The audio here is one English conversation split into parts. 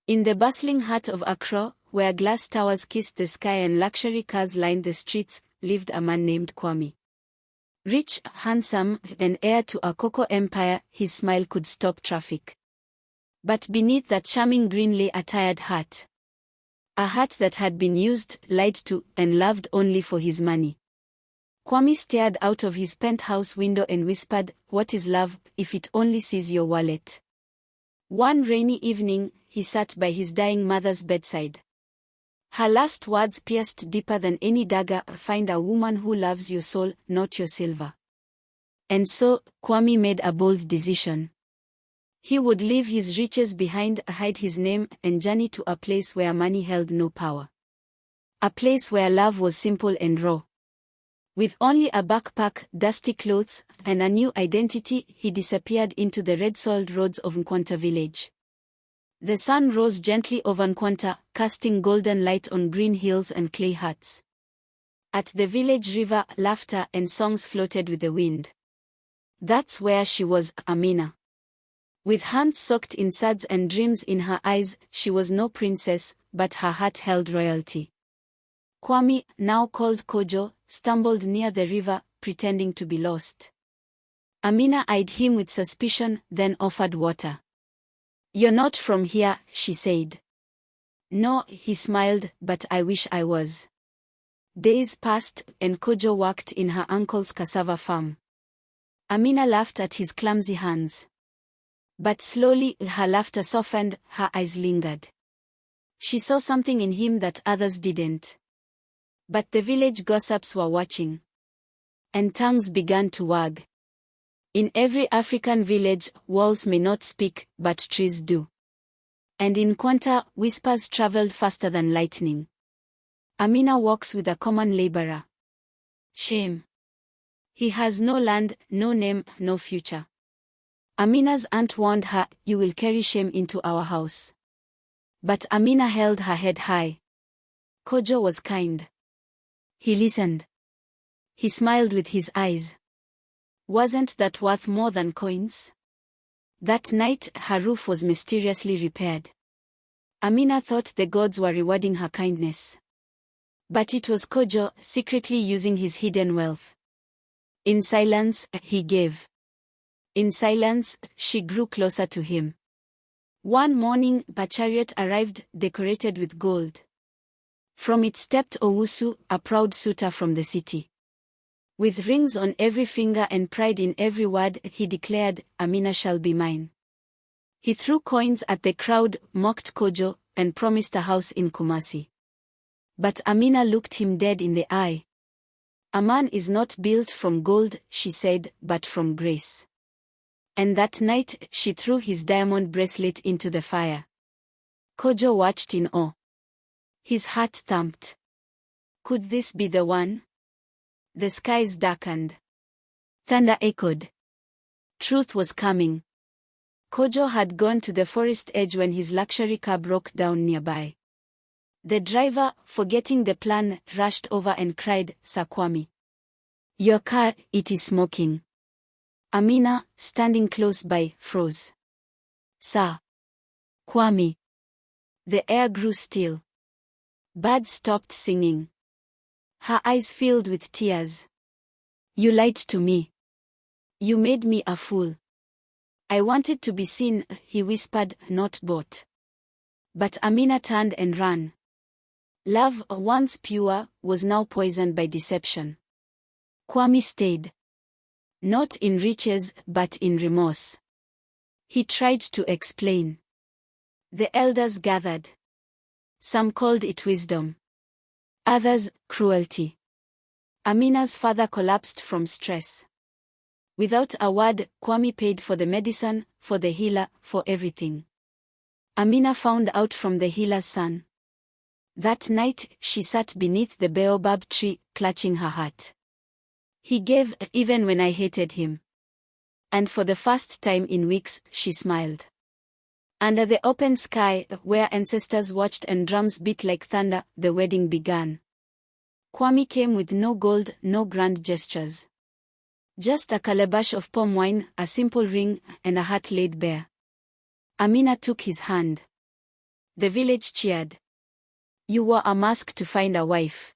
In the bustling heart of Accra, where glass towers kissed the sky and luxury cars lined the streets, lived a man named Kwame. Rich, handsome, and heir to a cocoa empire, his smile could stop traffic. But beneath that charming grin lay a tired heart. A heart that had been used, lied to, and loved only for his money. Kwame stared out of his penthouse window and whispered, "What is love, if it only sees your wallet?" One rainy evening, he sat by his dying mother's bedside. Her last words pierced deeper than any dagger, "Find a woman who loves your soul, not your silver." And so, Kwame made a bold decision. He would leave his riches behind, hide his name, and journey to a place where money held no power. A place where love was simple and raw. With only a backpack, dusty clothes, and a new identity, he disappeared into the red-soiled roads of Nkwanta village. The sun rose gently over Nkwanta, casting golden light on green hills and clay huts. At the village river, laughter and songs floated with the wind. That's where she was, Amina. With hands soaked in suds and dreams in her eyes, she was no princess, but her heart held royalty. Kwame, now called Kojo, stumbled near the river, pretending to be lost. Amina eyed him with suspicion, then offered water. "You're not from here," she said. "No," he smiled, "but I wish I was." Days passed, and Kojo worked in her uncle's cassava farm. Amina laughed at his clumsy hands. But slowly, her laughter softened, her eyes lingered. She saw something in him that others didn't. But the village gossips were watching. And tongues began to wag. In every African village, walls may not speak, but trees do. And in Nkwanta, whispers traveled faster than lightning. Amina walks with a common laborer. Shame. He has no land, no name, no future. Amina's aunt warned her, "You will carry shame into our house." But Amina held her head high. Kojo was kind. He listened. He smiled with his eyes. Wasn't that worth more than coins? That night, her roof was mysteriously repaired. Amina thought the gods were rewarding her kindness. But it was Kojo, secretly using his hidden wealth. In silence, he gave. In silence, she grew closer to him. One morning, a chariot arrived, decorated with gold. From it stepped Owusu, a proud suitor from the city. With rings on every finger and pride in every word, he declared, "Amina shall be mine." He threw coins at the crowd, mocked Kojo, and promised a house in Kumasi. But Amina looked him dead in the eye. "A man is not built from gold," she said, "but from grace." And that night, she threw his diamond bracelet into the fire. Kojo watched in awe. His heart thumped. Could this be the one? The skies darkened. Thunder echoed. Truth was coming. Kojo had gone to the forest edge when his luxury car broke down nearby. The driver, forgetting the plan, rushed over and cried, "Sir Kwame. Your car, it is smoking." Amina, standing close by, froze. "Sir Kwame." The air grew still. Birds stopped singing. Her eyes filled with tears. "You lied to me. You made me a fool. I wanted to be seen," he whispered, "not bought." But Amina turned and ran. Love, once pure, was now poisoned by deception. Kwame stayed. Not in riches, but in remorse. He tried to explain. The elders gathered. Some called it wisdom. Others, cruelty. Amina's father collapsed from stress. Without a word, Kwame paid for the medicine, for the healer, for everything. Amina found out from the healer's son. That night, she sat beneath the baobab tree, clutching her heart. He gave, even when I hated him. And for the first time in weeks, she smiled. Under the open sky, where ancestors watched and drums beat like thunder, the wedding began. Kwame came with no gold, no grand gestures. Just a calabash of palm wine, a simple ring, and a heart laid bare. Amina took his hand. The village cheered. You wore a mask to find a wife.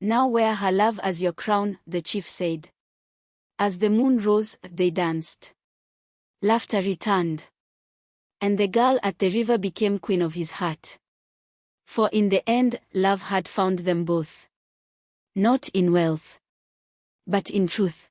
Now wear her love as your crown, the chief said. As the moon rose, they danced. Laughter returned. And the girl at the river became queen of his heart. For in the end, love had found them both. Not in wealth, but in truth.